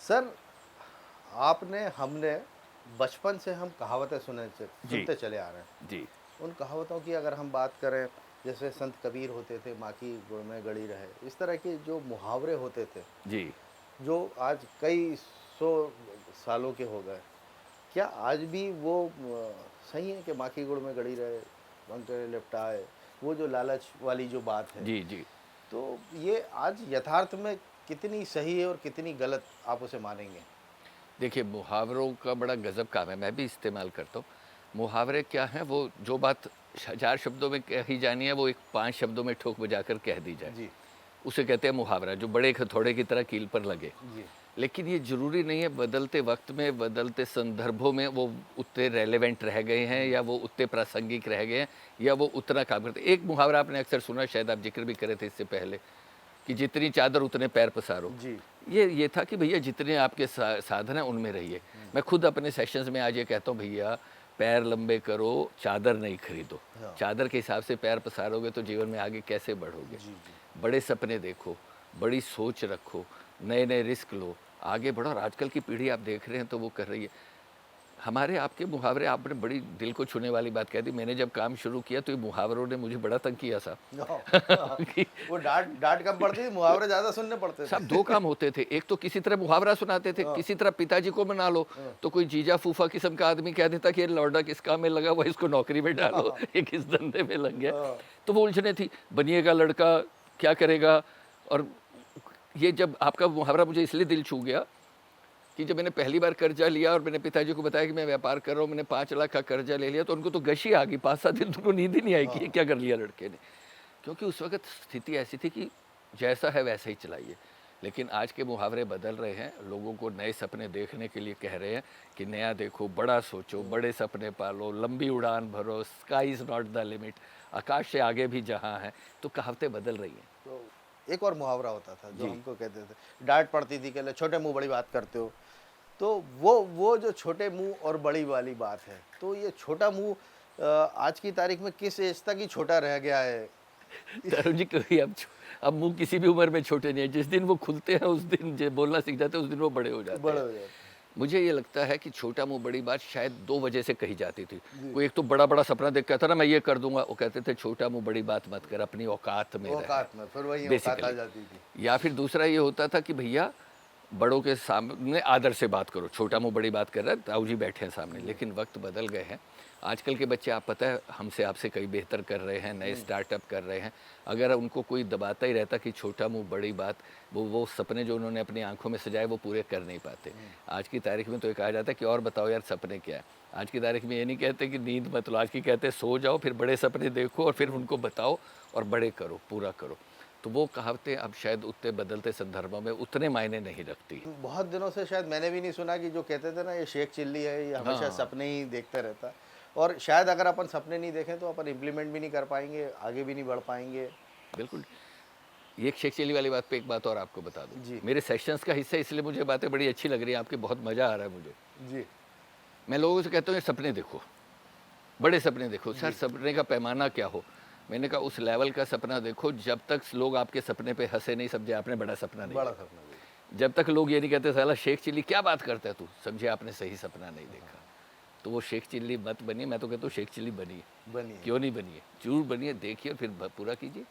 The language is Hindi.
सर, आपने हमने बचपन से हम कहावतें जी, सुनते चले आ रहे हैं। जी, उन कहावतों की अगर हम बात करें, जैसे संत कबीर होते थे, माँ की गुण में गड़ी रहे, इस तरह के जो मुहावरे होते थे, जी। जो आज कई सौ सालों के हो गए, क्या आज भी वो सही है कि माँ की गुण में गड़ी रहे, पंख लिपटाए, वो जो लालच वाली जो बात है, जी, जी। तो ये आज यथार्थ में कितनी सही है और कितनी गलत आप उसे मानेंगे? देखिए, मुहावरों का बड़ा गज़ब काम है, मैं भी इस्तेमाल करता हूँ। मुहावरे क्या हैं, वो जो बात 1000 शब्दों में कही जानी है, वो एक 5 शब्दों में ठोक बजाकर कह दी जाए। जी, उसे कहते हैं मुहावरा, जो बड़े हथौड़े की तरह कील पर लगे। जी, लेकिन ये ज़रूरी नहीं है बदलते वक़्त में, बदलते संदर्भों में वो उतने रेलेवेंट रह गए हैं हुँ, या वो उतने प्रासंगिक रह गए हैं या वो उतना काम करते हैं। एक मुहावरा आपने अक्सर सुना, शायद आप ज़िक्र भी करे थे इससे पहले, कि जितनी चादर उतने पैर पसारो। जी, ये था कि भैया जितने आपके साधन हैं उनमें रहिए। हुँ, मैं खुद अपने सेशंस में आज ये कहता हूँ, भैया पैर लंबे करो, चादर नहीं खरीदो। हाँ, चादर के हिसाब से पैर पसारोगे तो जीवन में आगे कैसे बढ़ोगे? जी, जी, बड़े सपने देखो, बड़ी सोच रखो, नए-नए रिस्क लो, आगे बढ़ो। और आजकल की पीढ़ी आप देख रहे हैं तो वो कर रही है। हमारे आपके मुहावरे, आपने बड़ी दिल को छूने वाली बात कह दी। मैंने जब काम शुरू किया तो ये मुहावरों ने मुझे बड़ा तंग किया साहब। हाँ, हाँ, कि वो डाँट डाँट कम पड़ती थी, मुहावरे ज़्यादा सुनने पड़ते साहब थे। 2 काम होते थे, एक तो किसी तरह मुहावरा सुनाते थे, हाँ, किसी तरह पिताजी को मना लो, हाँ, तो कोई जीजा-फूफा किस्म का आदमी कह देता कि ये लौंडा किस काम में लगा हुआ है, इसको नौकरी में डालो, हाँ, ये किस धंधे में लग गया। हाँ, तो वो उलझने थी, बनिएगा लड़का, क्या करेगा? और ये जब आपका मुहावरा मुझे इसलिए दिल छू गया कि जब मैंने पहली बार कर्जा लिया और मैंने पिताजी को बताया कि मैं व्यापार कर रहा हूँ, मैंने 5 लाख का कर्जा ले लिया, तो उनको तो गश ही आ गई, 5-7 दिन तो उनको नींद ही नहीं आई कि ये हाँ, क्या कर लिया लड़के ने। क्योंकि उस वक़्त स्थिति ऐसी थी कि जैसा है वैसा ही चलाइए। लेकिन आज के मुहावरे बदल रहे हैं, लोगों को नए सपने देखने के लिए कह रहे हैं कि नया देखो, बड़ा सोचो, हुँ, बड़े सपने पालो, लंबी उड़ान भरो, sky is not the limit, आकाश से आगे भी जहाँ है। तो कहावतें बदल रही हैं। तो एक और मुहावरा होता था, जो जी, हमको कहते थे, डाँट पड़ती थी, कहले छोटे मुँह बड़ी बात करते हो। तो वो जो छोटे मुँह और बड़ी वाली बात है, तो ये छोटा मुँह आज की तारीख में किस एज तक ही छोटा रह गया है? तरुण जी कभी अब मुँह किसी भी उम्र में छोटे नहीं है, जिस दिन वो खुलते हैं उस दिन जो बोलना सीख जाते हैं, उस दिन वो बड़े हो जाते बड़े हैं। हो जाते हैं। मुझे ये लगता है कि छोटा मुँह बड़ी बात शायद 2 वजह से कही जाती थी। जी, कोई एक तो बड़ा-बड़ा सपना देख के आता ना, मैं ये कर दूँगा, वो कहते थे छोटा मुँह बड़ी बात मत कर, अपनी औकात में रह, औकात में, फिर वही औकात आ बेसिकली। जाती थी। या फिर दूसरा ये होता था कि भैया बड़ों के सामने आदर से बात करो, छोटा मुँह बड़ी बात कर रहा है, ताऊ जी बैठे हैं सामने। जी, लेकिन वक़्त बदल गए हैं। आजकल के बच्चे, आप पता है, हमसे आपसे कहीं बेहतर कर रहे हैं, नए हुँ, स्टार्टअप कर रहे हैं। अगर उनको कोई दबाता ही रहता कि छोटा मुँह बड़ी बात, वो सपने जो उन्होंने अपनी आँखों में सजाए वो पूरे कर नहीं पाते। हुँ, आज की तारीख में तो ये कहा जाता है कि और बताओ यार सपने क्या है? आज की तारीख में ये नहीं कहते कि नींद मत लो, आज की कहते हैं सो जाओ, फिर बड़े सपने देखो और फिर हुँ। उनको बताओ और बड़े करो, पूरा करो। तो वो कहावतें अब शायद उतने बदलते संदर्भों में उतने मायने नहीं रखती। बहुत दिनों से शायद मैंने भी नहीं सुना कि जो कहते थे ना, ये शेख चिल्ली है, ये हमेशा हाँ, सपने ही देखता रहता है। और शायद अगर अपन सपने नहीं देखें तो अपन इम्प्लीमेंट भी नहीं कर पाएँगे, आगे भी नहीं बढ़ पाएँगे। बिल्कुल। ये एक शेख चिल्ली वाली बात पे एक बात और आपको बता दूँ। जी, मेरे सेशंस का हिस्सा है, इसलिए मुझे बातें बड़ी अच्छी लग रही हैं आपकी, बहुत मज़ा आ रहा है मुझे। जी, मैं लोगों से कहता हूँ ये सपने देखो, बड़े सपने देखो। सर जी, सपने का पैमाना क्या हो? मैंने कहा उस लेवल का सपना देखो जब तक लोग आपके सपने पे हँसे नहीं, समझे आपने बड़ा सपना नहीं बड़ा देखा। सपना देखा। जब तक लोग ये नहीं कहते साला शेख चिल्ली क्या बात करता है तू, समझे आपने सही सपना नहीं देखा। तो वो शेख चिल्ली मत बनिए, मैं तो कहता हूँ शेख चिल्ली बनिए। बनी है। क्यों नहीं बनिए? ज़रूर बनिए, देखिए और फिर पूरा कीजिए।